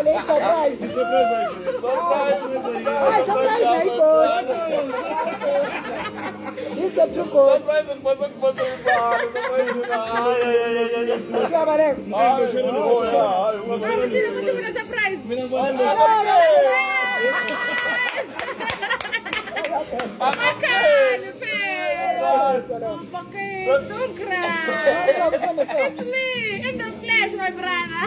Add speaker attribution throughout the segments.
Speaker 1: it's surprise. Why surprise, my boss? This is the true cause.
Speaker 2: Don't cry. It's me in the flesh, my brother.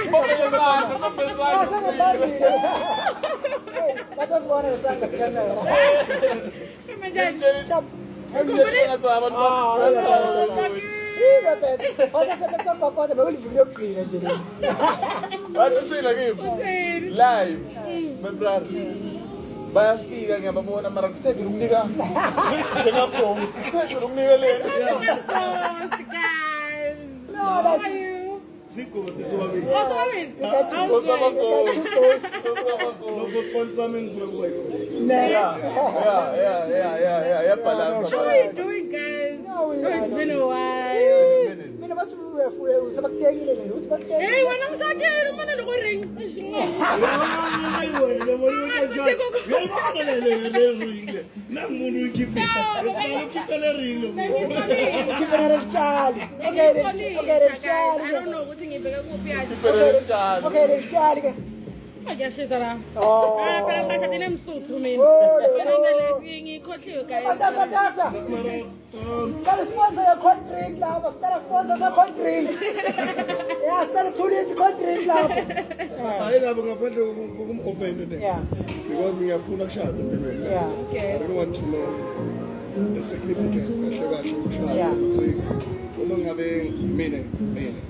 Speaker 1: I just want to sing the camera.
Speaker 3: Live, my brother. Bayafika ngiyababona mara kusethe umnika njengapost kusethe umnika le
Speaker 2: Post, guys. How are you?
Speaker 4: Sikosi siwabili.
Speaker 2: What's going
Speaker 3: balance.
Speaker 2: How are you doing, guys? Oh, it's been a while. Hey, when I'm shaking, I'm gonna go ring. I don't know what's in it. I guess she's around.
Speaker 1: Oh.
Speaker 2: Pero ang din suit to me.
Speaker 1: Oh,
Speaker 2: Pero nalasing ikotli guys.
Speaker 1: Gotta sponsor your country now. Gotta sponsor some country. Yeah, start to lead country now. Yeah.
Speaker 4: Because ngiyafuna kushada empilweni.
Speaker 1: Yeah.
Speaker 4: I don't want to know the significance kahle kahle ukushada
Speaker 1: Yeah.
Speaker 4: ukuthi uma ngabe mina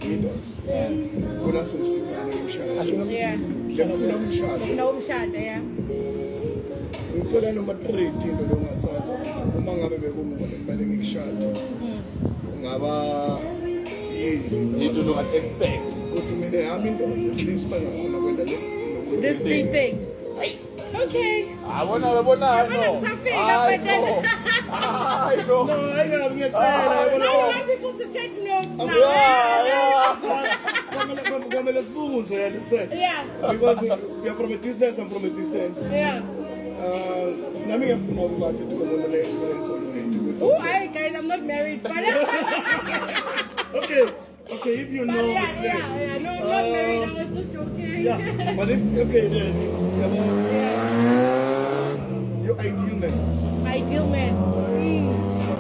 Speaker 4: indoda kuna sesifana ukushada.
Speaker 2: Yeah.
Speaker 4: Ngiyafuna ukushada.
Speaker 2: No umshado, yeah.
Speaker 4: Ngicela noma 3 into lo ngathatha ukuthi uma ngabe bekumona kumele ngikushade. Ungaba
Speaker 3: You do not expect.
Speaker 4: ukuthi mina yami indoda at least bangakhona kwenda le.
Speaker 2: These 3 things. Okay.
Speaker 3: I wanna no.
Speaker 2: Safika, but then-
Speaker 3: I know.
Speaker 4: No, ayingabi
Speaker 2: I
Speaker 4: ngiyacela.
Speaker 2: want people to take notes now.
Speaker 4: Kwamele sifunze, you understand?
Speaker 2: Yeah.
Speaker 4: Because we are from a distance, I'm from a distance.
Speaker 2: Yeah.
Speaker 4: Nami ngiyafuna ukuthi tukubona le experience already.
Speaker 2: Oh, hi guys, I'm not married, but
Speaker 4: Okay, if you know
Speaker 2: yeah,
Speaker 4: it's there.
Speaker 2: yeah. No, I'm not married. I was just joking.
Speaker 4: Yeah, but if okay then,
Speaker 2: Yeah.
Speaker 4: your ideal man.
Speaker 2: Ideal man.